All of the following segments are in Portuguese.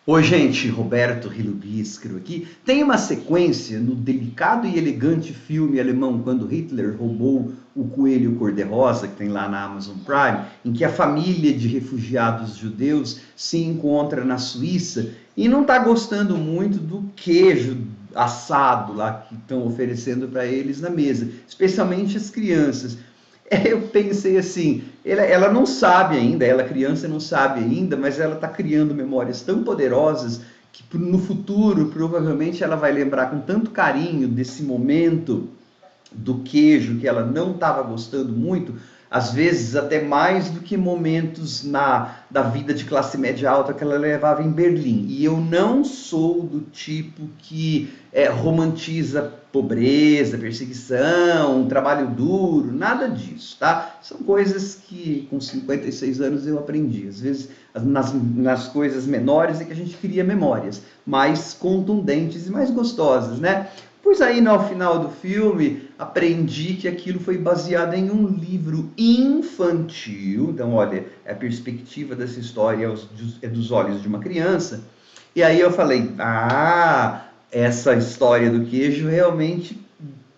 Oi, gente, Roberto Rilubiscro aqui. Tem uma sequência no delicado e elegante filme alemão Quando Hitler Roubou o Coelho Cor-de-Rosa, que tem lá na Amazon Prime, em que a família de refugiados judeus se encontra na Suíça e não está gostando muito do queijo assado lá que estão oferecendo para eles na mesa, especialmente as crianças. Eu pensei assim, ela não sabe ainda, ela criança não sabe ainda, mas ela está criando memórias tão poderosas que no futuro provavelmente ela vai lembrar com tanto carinho desse momento do queijo que ela não estava gostando muito, às vezes até mais do que momentos da vida de classe média alta que ela levava em Berlim. E eu não sou do tipo que romantiza pobreza, perseguição, trabalho duro, nada disso, tá? São coisas que com 56 anos eu aprendi. Às vezes nas coisas menores é que a gente cria memórias mais contundentes e mais gostosas, né? Pois aí, no final do filme, aprendi que aquilo foi baseado em um livro infantil. Então, olha, a perspectiva dessa história é dos olhos de uma criança. E aí eu falei, essa história do queijo realmente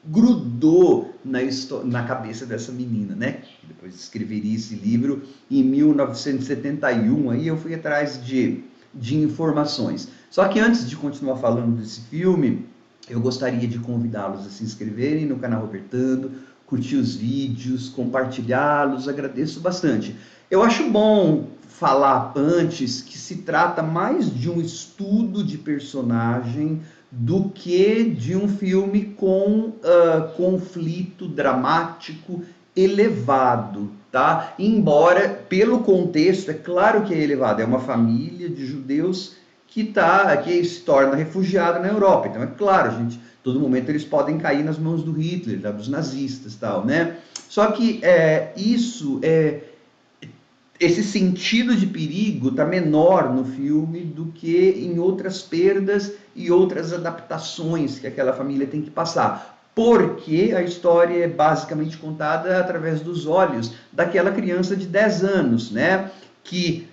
grudou na cabeça dessa menina, né? Depois escreveria esse livro em 1971. Aí eu fui atrás de informações. Só que antes de continuar falando desse filme, eu gostaria de convidá-los a se inscreverem no canal Robertando, curtir os vídeos, compartilhá-los, agradeço bastante. Eu acho bom falar antes que se trata mais de um estudo de personagem do que de um filme com conflito dramático elevado, tá? Embora, pelo contexto, é claro que é elevado, é uma família de judeus que se torna refugiado na Europa. Então, é claro, gente, todo momento eles podem cair nas mãos do Hitler, dos nazistas, tal, né? Só que esse sentido de perigo está menor no filme do que em outras perdas e outras adaptações que aquela família tem que passar. Porque a história é basicamente contada através dos olhos daquela criança de 10 anos, né? Que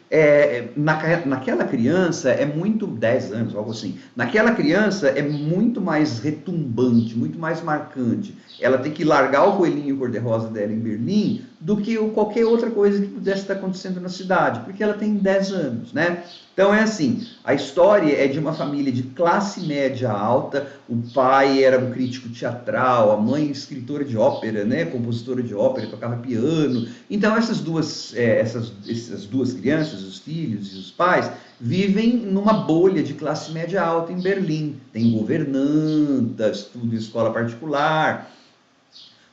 naquela criança é muito 10 anos, algo assim. Naquela criança é muito mais retumbante, muito mais marcante. Ela tem que largar o coelhinho cor-de-rosa dela em Berlim do que qualquer outra coisa que pudesse estar acontecendo na cidade, porque ela tem 10 anos, né? Então é assim, a história é de uma família de classe média alta, o pai era um crítico teatral, a mãe escritora de ópera, né, compositora de ópera, tocava piano. Então essas duas crianças, os filhos e os pais, vivem numa bolha de classe média alta em Berlim. Tem governantas, tudo em escola particular.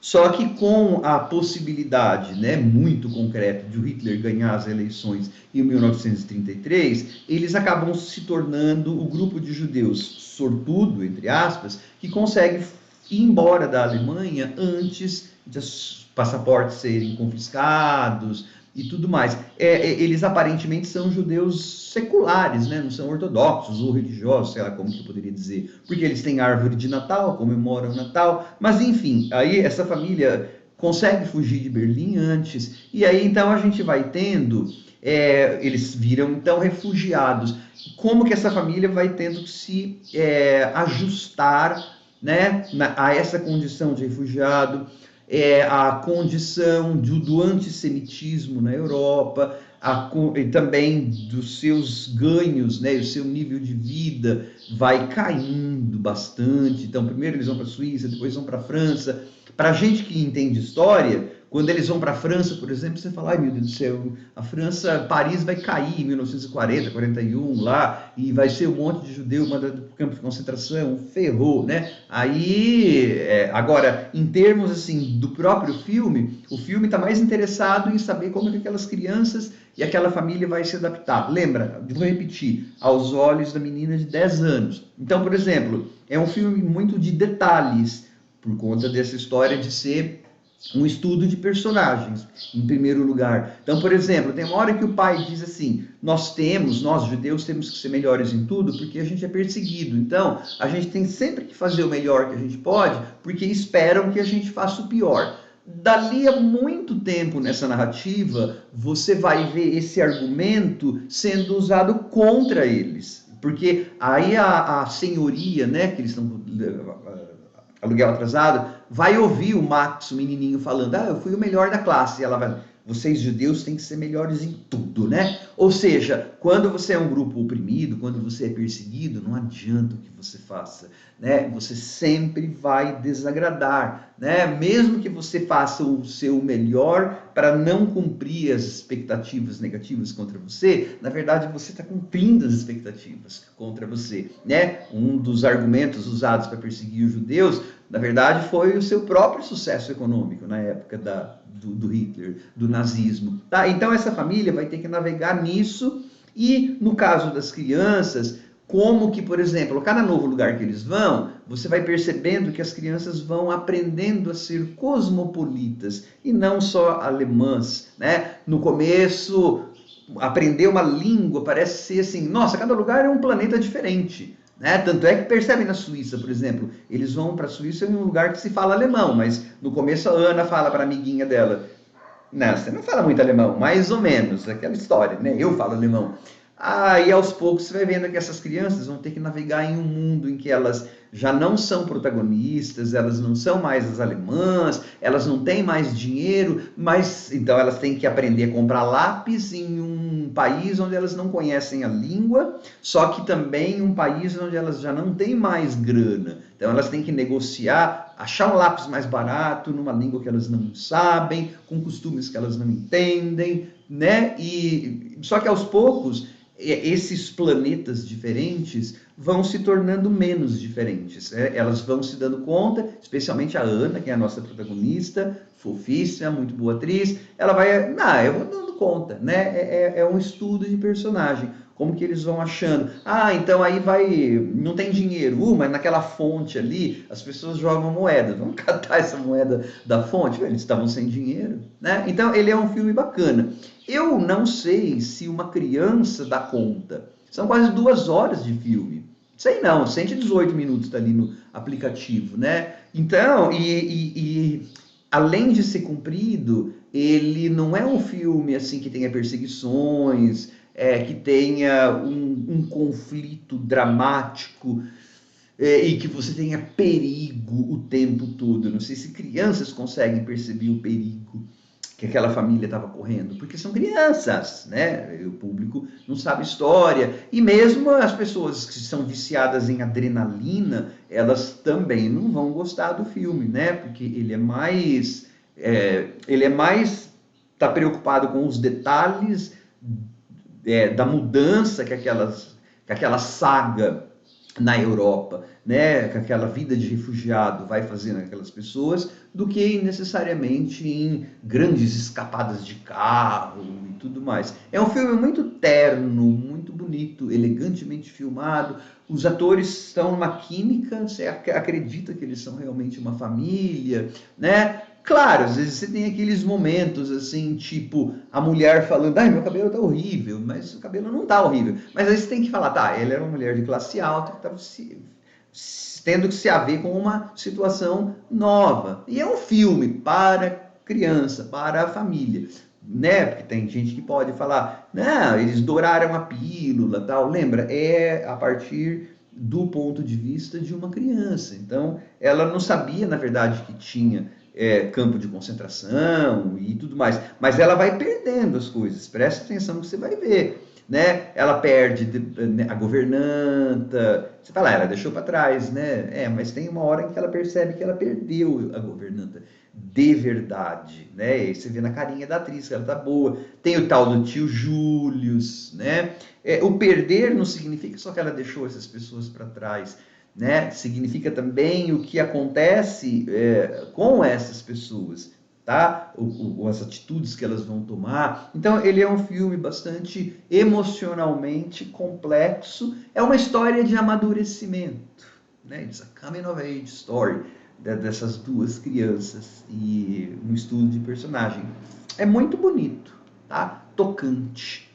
Só que com a possibilidade, né, muito concreta de o Hitler ganhar as eleições em 1933, eles acabam se tornando o grupo de judeus sortudo, entre aspas, que consegue ir embora da Alemanha antes de os passaportes serem confiscados e tudo mais. Eles aparentemente são judeus seculares, né? Não são ortodoxos ou religiosos, sei lá como que eu poderia dizer, porque eles têm árvore de Natal, comemoram o Natal, mas enfim, aí essa família consegue fugir de Berlim antes, e aí então a gente vai tendo, eles viram então refugiados. Como que essa família vai tendo que se ajustar, né, a essa condição de refugiado, a condição do antissemitismo na Europa, e também dos seus ganhos, né, o seu nível de vida vai caindo bastante. Então, primeiro eles vão para a Suíça, depois vão para a França. Para a gente que entende história, quando eles vão para a França, por exemplo, você fala, ai meu Deus do céu, a França, Paris vai cair em 1940, 41 lá, e vai ser um monte de judeu mandado para o campo de concentração, ferrou, né? Aí, agora, em termos assim do próprio filme, o filme está mais interessado em saber como que aquelas crianças e aquela família vai se adaptar. Lembra, vou repetir, aos olhos da menina de 10 anos. Então, por exemplo, é um filme muito de detalhes, por conta dessa história de ser um estudo de personagens, em primeiro lugar. Então, por exemplo, tem uma hora que o pai diz assim, nós judeus, temos que ser melhores em tudo, porque a gente é perseguido. Então, a gente tem sempre que fazer o melhor que a gente pode, porque esperam que a gente faça o pior. Dali a muito tempo nessa narrativa, você vai ver esse argumento sendo usado contra eles. porque aí a senhoria, né, que eles estão aluguel atrasado, vai ouvir o Max, o menininho, falando, eu fui o melhor da classe, e ela vai, vocês judeus têm que ser melhores em tudo, né? Ou seja, quando você é um grupo oprimido, quando você é perseguido, não adianta o que você faça, né? Você sempre vai desagradar, né? Mesmo que você faça o seu melhor para não cumprir as expectativas negativas contra você, na verdade você está cumprindo as expectativas contra você, né? Um dos argumentos usados para perseguir os judeus, na verdade, foi o seu próprio sucesso econômico na época do Hitler, do nazismo. Tá? Então, essa família vai ter que navegar nisso. E, no caso das crianças, como que, por exemplo, cada novo lugar que eles vão, você vai percebendo que as crianças vão aprendendo a ser cosmopolitas e não só alemãs, né? No começo, aprender uma língua parece ser assim, nossa, cada lugar é um planeta diferente. Né? Tanto é que percebem na Suíça, por exemplo, eles vão para a Suíça em um lugar que se fala alemão, mas no começo a Ana fala para a amiguinha dela, não, você não fala muito alemão, mais ou menos, aquela história, né? Eu falo alemão. Aí aos poucos você vai vendo que essas crianças vão ter que navegar em um mundo em que elas já não são protagonistas, elas não são mais as alemãs, elas não têm mais dinheiro, mas então elas têm que aprender a comprar lápis em um país onde elas não conhecem a língua, só que também um país onde elas já não têm mais grana. Então elas têm que negociar, achar um lápis mais barato numa língua que elas não sabem, com costumes que elas não entendem, né? E só que aos poucos esses planetas diferentes vão se tornando menos diferentes. Elas vão se dando conta, especialmente a Ana, que é a nossa protagonista, fofíssima, muito boa atriz, ela vai, eu vou dando conta, né? É um estudo de personagem. Como que eles vão achando? Então aí não tem dinheiro, mas naquela fonte ali as pessoas jogam moeda, vamos catar essa moeda da fonte? Eles estavam sem dinheiro, né? Então ele é um filme bacana. Eu não sei se uma criança dá conta. São quase 2 horas de filme. Sei não, 118 minutos está ali no aplicativo, né? Então, além de ser comprido, ele não é um filme assim que tenha perseguições, que tenha um conflito dramático e que você tenha perigo o tempo todo. Não sei se crianças conseguem perceber o perigo que aquela família estava correndo, porque são crianças, né? O público não sabe história, e mesmo as pessoas que são viciadas em adrenalina, elas também não vão gostar do filme, né? Porque ele é mais tá preocupado com os detalhes da mudança que aquela saga na Europa, né, que aquela vida de refugiado vai fazendo aquelas pessoas, do que necessariamente em grandes escapadas de carro e tudo mais. É um filme muito terno, muito bonito, elegantemente filmado, os atores estão numa química, você acredita que eles são realmente uma família, né? Claro, às vezes você tem aqueles momentos assim, tipo, a mulher falando, meu cabelo tá horrível, mas o cabelo não tá horrível. Mas aí você tem que falar, ela era uma mulher de classe alta que estava tendo que se haver com uma situação nova. E é um filme para criança, para a família, né? Porque tem gente que pode falar, não, eles douraram a pílula, tal. Lembra? É a partir do ponto de vista de uma criança. Então, ela não sabia, na verdade, que tinha campo de concentração e tudo mais, mas ela vai perdendo as coisas. Presta atenção que você vai ver. Né? Ela perde a governanta, você fala, ela deixou para trás, né? Mas tem uma hora que ela percebe que ela perdeu a governanta de verdade, né? E você vê na carinha da atriz que ela tá boa. Tem o tal do tio Július, né? O perder não significa só que ela deixou essas pessoas para trás, né? Significa também o que acontece com essas pessoas, tá? As atitudes que elas vão tomar. Então, ele é um filme bastante emocionalmente complexo. É uma história de amadurecimento, né? It's a coming of age story dessas 2 crianças e um estudo de personagem. É muito bonito, tá? Tocante.